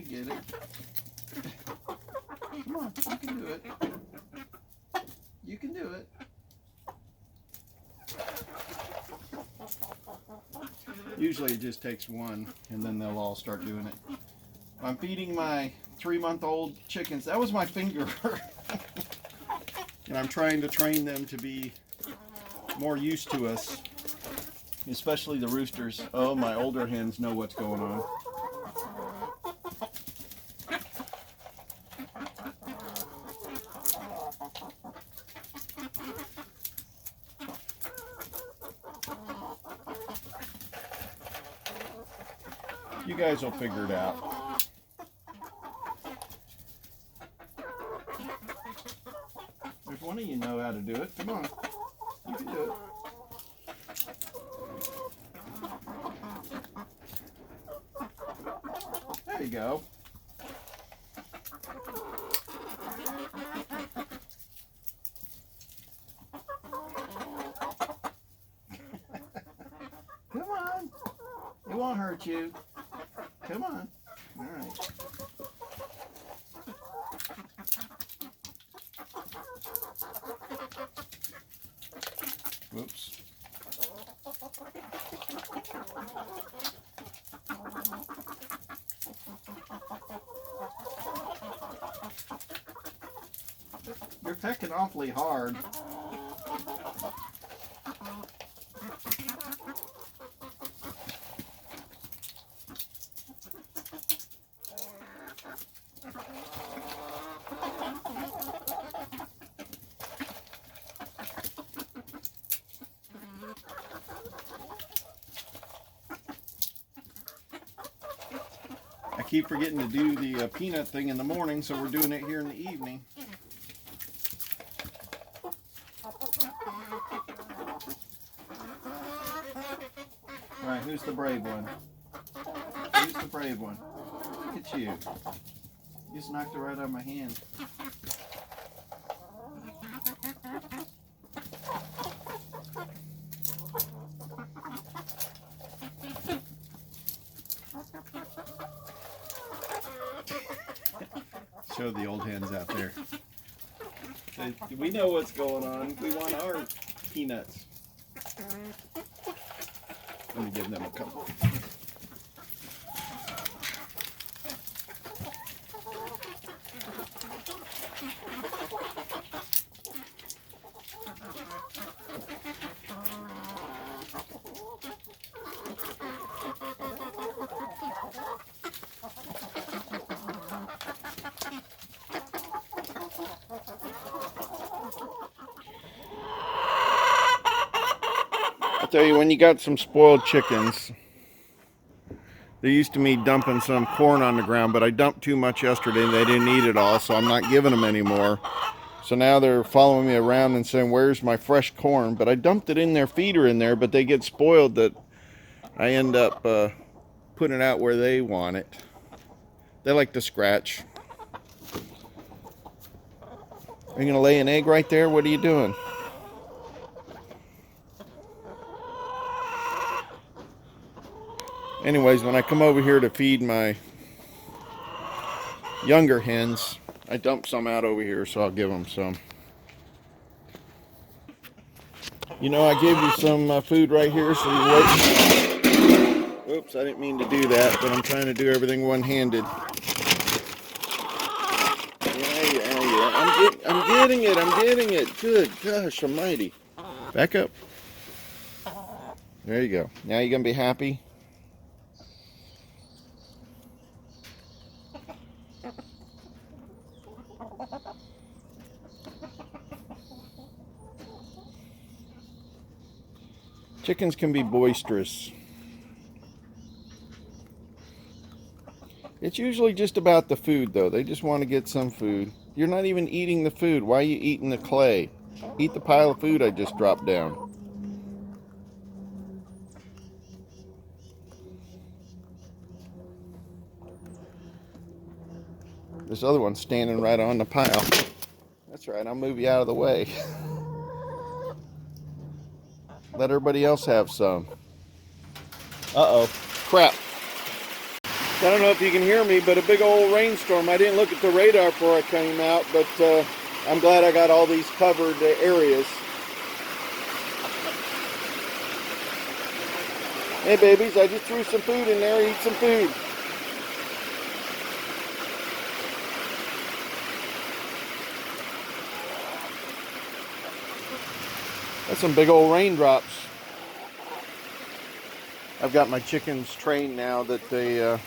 to get it. Come on, you can do it. You can do it. Usually it just takes one, and then they'll all start doing it. I'm feeding my 3-month-old chickens. That was my finger. And I'm trying to train them to be more used to us, especially the roosters. Oh, my older hens know what's going on. You guys will figure it out. If one of you know how to do it, come on. You can do it. There you go. Come on. It won't hurt you. Come on. All right. Whoops. You're pecking awfully hard. I keep forgetting to do the peanut thing in the morning, so we're doing it here in the evening. All right, who's the brave one? Who's the brave one? Look at you. You just knocked it right out of my hand. Show the old hens out there. We know what's going on. We want our peanuts. Let me give them a couple. I tell you, when you got some spoiled chickens, they're used to me dumping some corn on the ground, but I dumped too much yesterday and they didn't eat it all, so I'm not giving them anymore. So now they're following me around and saying, where's my fresh corn? But I dumped it in their feeder in there, but they get spoiled that I end up putting it out where they want it. They like to scratch. Are you going to lay an egg right there? What are you doing? Anyways, when I come over here to feed my younger hens, I dump some out over here, so I'll give them some. You know, I gave you some food right here, so you wait. Oops, I didn't mean to do that, but I'm trying to do everything one-handed. Yeah. I'm getting it. Good gosh almighty. Back up. There you go. Now you're going to be happy? Chickens can be boisterous. It's usually just about the food, though. They just want to get some food. You're not even eating the food. Why are you eating the clay? Eat the pile of food I just dropped down. This other one's standing right on the pile. That's right, I'll move you out of the way. Let everybody else have some. Uh-oh, crap. I don't know if you can hear me, but a big old rainstorm. I didn't look at the radar before I came out, but I'm glad I got all these covered areas. Hey babies, I just threw some food in there. Eat some food. That's some big old raindrops. I've got my chickens trained now that they're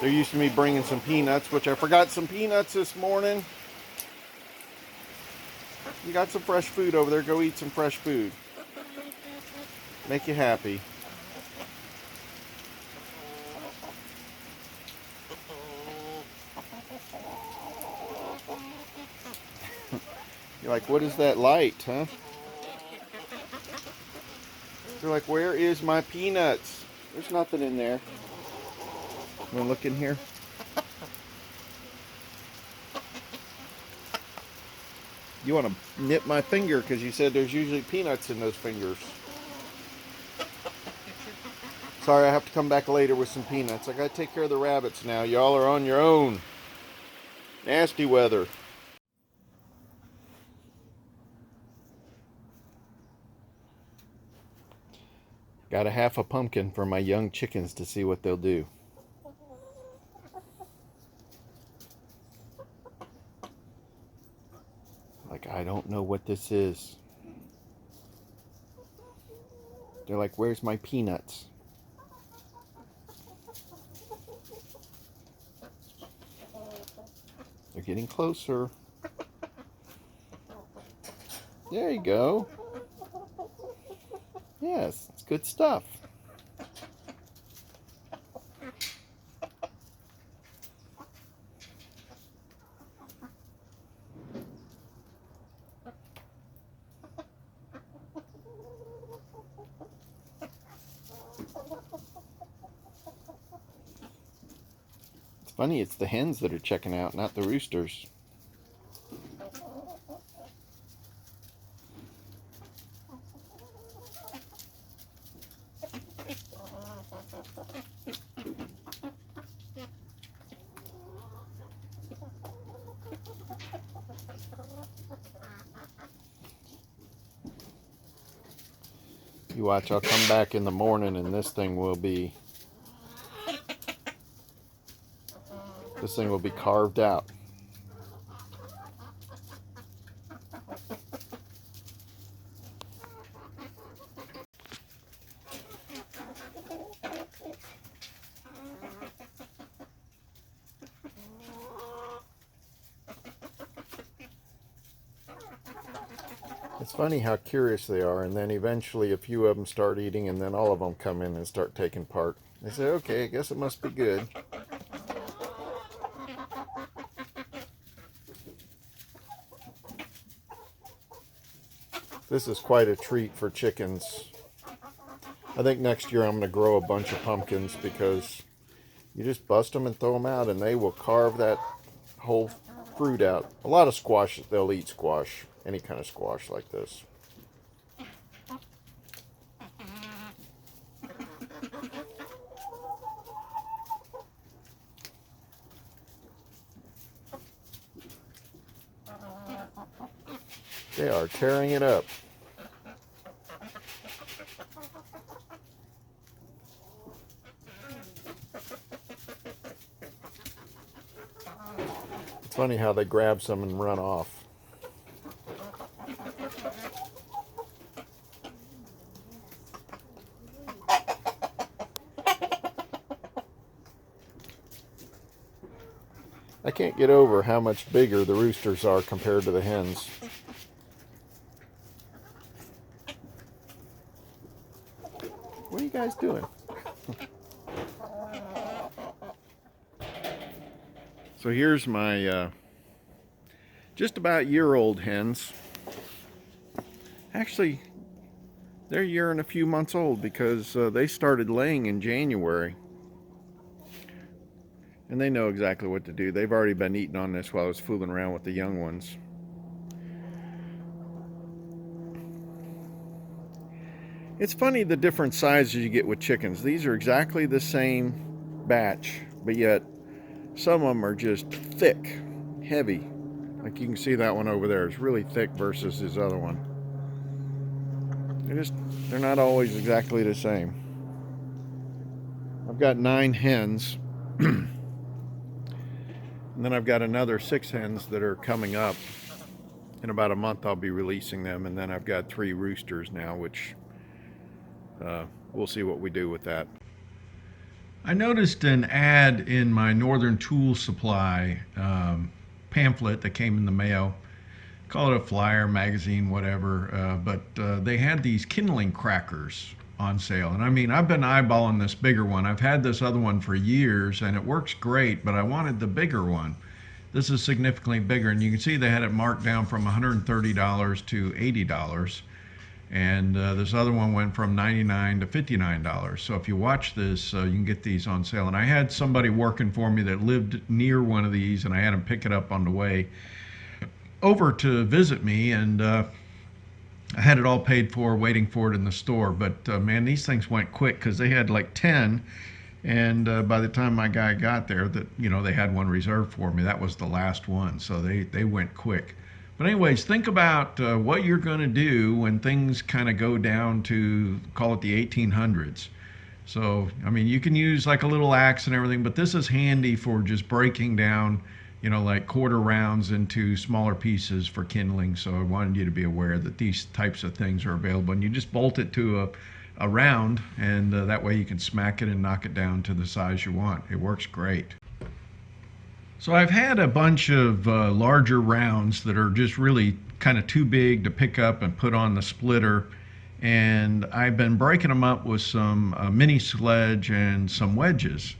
used to me bringing some peanuts, which I forgot some peanuts this morning. You got some fresh food over there. Go eat some fresh food. Make you happy. You're like, what is that light, huh? They're like, where is my peanuts? There's nothing in there. You wanna look in here? You want to nip my finger because you said there's usually peanuts in those fingers. Sorry, I have to come back later with some peanuts. I gotta take care of the rabbits now. Y'all are on your own. Nasty weather. Got a half a pumpkin for my young chickens to see what they'll do. Like, I don't know what this is. They're like, where's my peanuts? They're getting closer. There you go. Yes, it's good stuff. It's funny, it's the hens that are checking out, not the roosters. You watch, I'll come back in the morning and this thing will be carved out. It's funny how curious they are, and then eventually a few of them start eating, and then all of them come in and start taking part. They say, okay, I guess it must be good. This is quite a treat for chickens. I think next year I'm going to grow a bunch of pumpkins because you just bust them and throw them out, and they will carve that whole fruit out. A lot of squash, they'll eat squash, any kind of squash like this. They are tearing it up. It's funny how they grab some and run off. I can't get over how much bigger the roosters are compared to the hens. What are you guys doing? So here's my just about year-old hens. Actually, they're a year and a few months old because they started laying in January. And they know exactly what to do. They've already been eating on this while I was fooling around with the young ones. It's funny the different sizes you get with chickens. These are exactly the same batch, but yet some of them are just thick, heavy. Like you can see that one over there is really thick versus this other one. They're not always exactly the same. I've got 9 hens, and then I've got another 6 hens that are coming up. In about a month I'll be releasing them, and then I've got 3 roosters now, which we'll see what we do with that. I noticed an ad in my Northern Tool Supply pamphlet that came in the mail. Call it a flyer, magazine, whatever, but they had these kindling crackers on sale. And I mean, I've been eyeballing this bigger one. I've had this other one for years and it works great, but I wanted the bigger one. This is significantly bigger, and you can see they had it marked down from $130 to $80. And this other one went from $99 to $59. So if you watch this, you can get these on sale. And I had somebody working for me that lived near one of these, and I had him pick it up on the way over to visit me, and I had it all paid for, waiting for it in the store. But man, these things went quick because they had like 10, and by the time my guy got there, they had one reserved for me. That was the last one, so they went quick. But anyways, think about what you're going to do when things kind of go down to, call it the 1800s. So, I mean, you can use like a little axe and everything, but this is handy for just breaking down, like quarter rounds into smaller pieces for kindling. So I wanted you to be aware that these types of things are available, and you just bolt it to a round, and that way you can smack it and knock it down to the size you want. It works great. So I've had a bunch of larger rounds that are just really kind of too big to pick up and put on the splitter, and I've been breaking them up with some mini sledge and some wedges.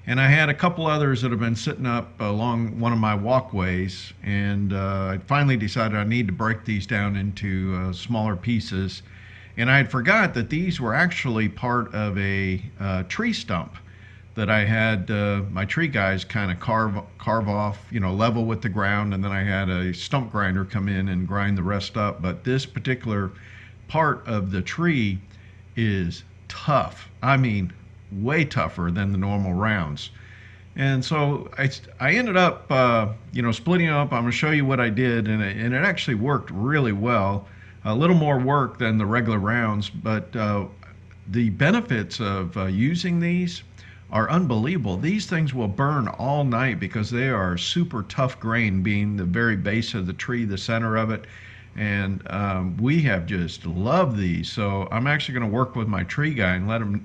And I had a couple others that have been sitting up along one of my walkways, and I finally decided I need to break these down into smaller pieces. And I had forgot that these were actually part of a tree stump that I had my tree guys kind of carve off, level with the ground, and then I had a stump grinder come in and grind the rest up. But this particular part of the tree is tough. I mean, way tougher than the normal rounds. And so I ended up, splitting up. I'm going to show you what I did, and it actually worked really well. A little more work than the regular rounds, but the benefits of using these are unbelievable. These things will burn all night because they are super tough grain, being the very base of the tree, the center of it. And we have just loved these. So I'm actually going to work with my tree guy and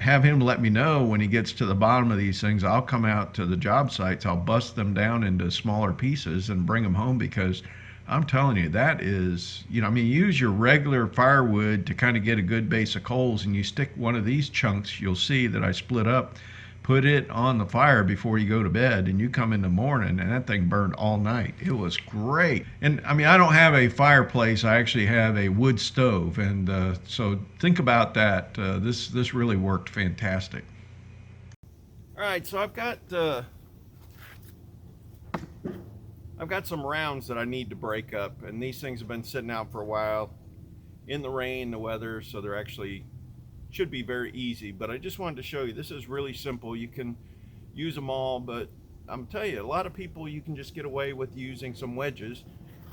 have him let me know when he gets to the bottom of these things. I'll come out to the job sites, I'll bust them down into smaller pieces and bring them home, because I'm telling you, that is, use your regular firewood to kind of get a good base of coals, and you stick one of these chunks, you'll see that I split up, put it on the fire before you go to bed, and you come in the morning and that thing burned all night. It was great. And I don't have a fireplace, I actually have a wood stove, and so think about that. This really worked fantastic. All right, so I've got some rounds that I need to break up, and these things have been sitting out for a while in the rain, the weather, so they're actually should be very easy. But I just wanted to show you, this is really simple. You can use them all, but I'm telling you, a lot of people, you can just get away with using some wedges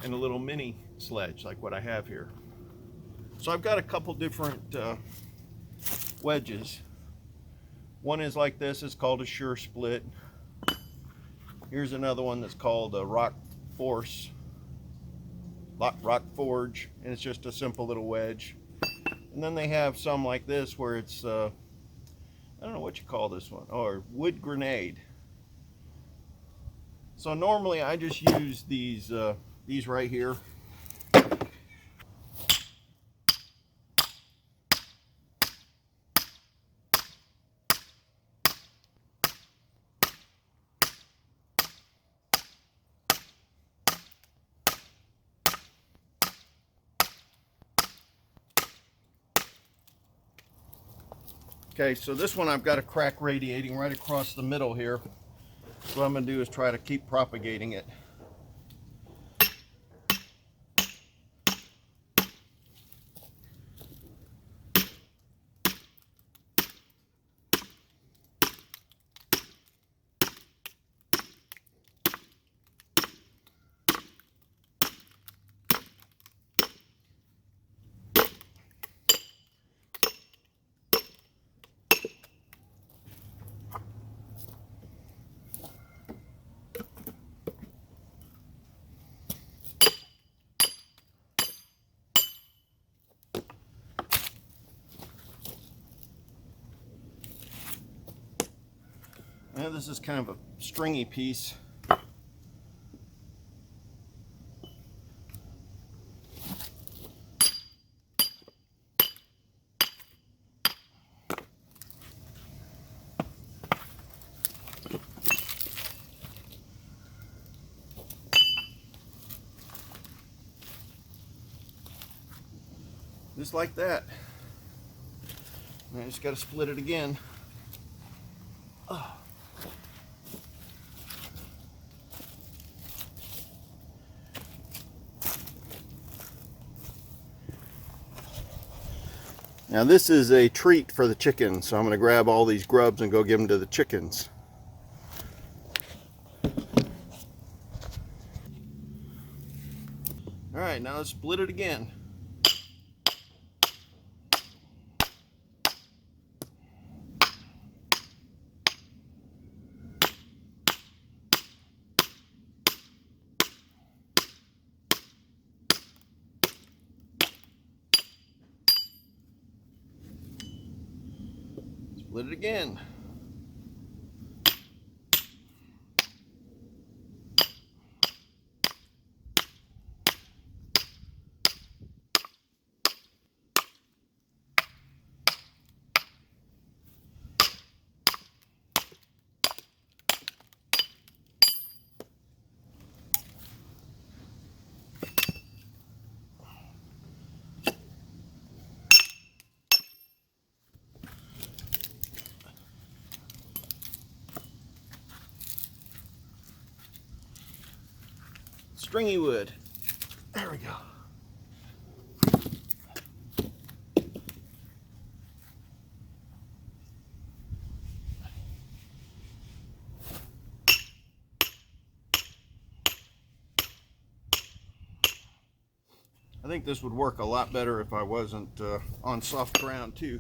and a little mini sledge like what I have here. So I've got a couple different wedges. One is like this, it's called a Sure Split. Here's another one that's called a Rock Forge, and it's just a simple little wedge. And then they have some like this where it's, I don't know what you call this one, or wood grenade. So normally I just use these right here. Okay, so this one I've got a crack radiating right across the middle here. So what I'm going to do is try to keep propagating it. Now this is kind of a stringy piece. Just like that. And I just got to split it again. Oh. Now this is a treat for the chickens, so I'm going to grab all these grubs and go give them to the chickens. All right, now let's split it again. Split it again. Stringy wood. There we go. I think this would work a lot better if I wasn't on soft ground too.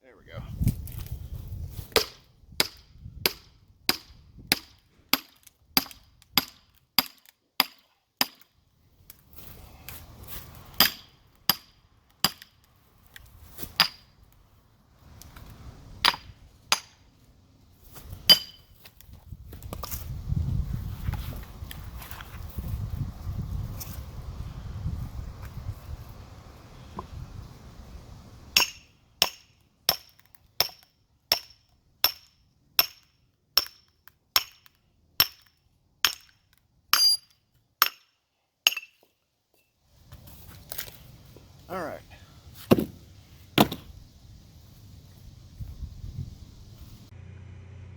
There we go. All right.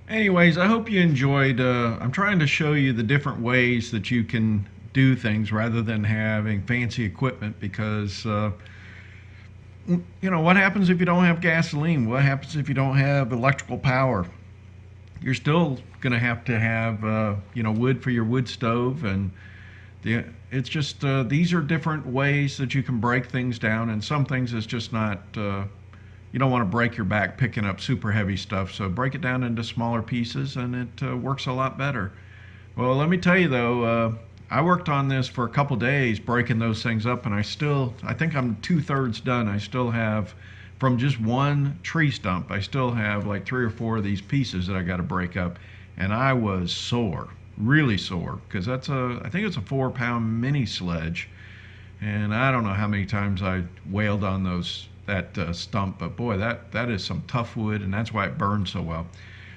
Anyways, I hope you enjoyed. I'm trying to show you the different ways that you can do things rather than having fancy equipment, because you know, what happens if you don't have gasoline? What happens if you don't have electrical power? You're still going to have you know, wood for your wood stove, and it's just these are different ways that you can break things down, and some things is just not, you don't want to break your back picking up super heavy stuff, so break it down into smaller pieces and it works a lot better. Well, let me tell you though, I worked on this for a couple days breaking those things up, and I think I'm 2/3 done. I still have, from just one tree stump, I still have like 3 or 4 of these pieces that I got to break up, and I was sore. Really sore, because I think it's a 4-pound mini sledge, and I don't know how many times I wailed on that stump, but boy, that is some tough wood, and that's why it burns so well.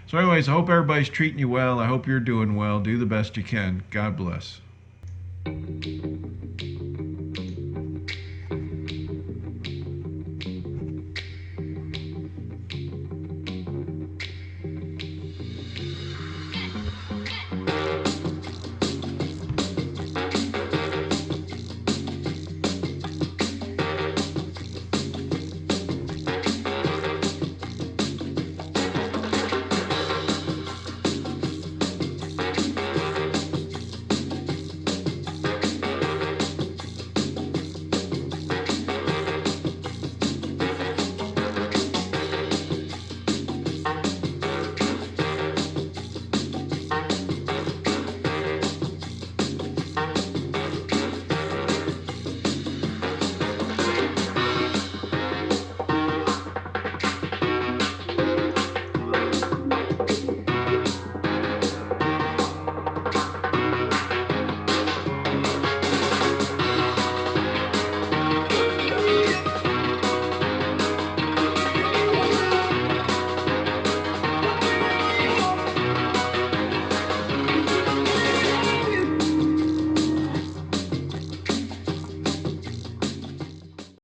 So anyways, I hope everybody's treating you well. I hope you're doing well. Do the best you can. God bless.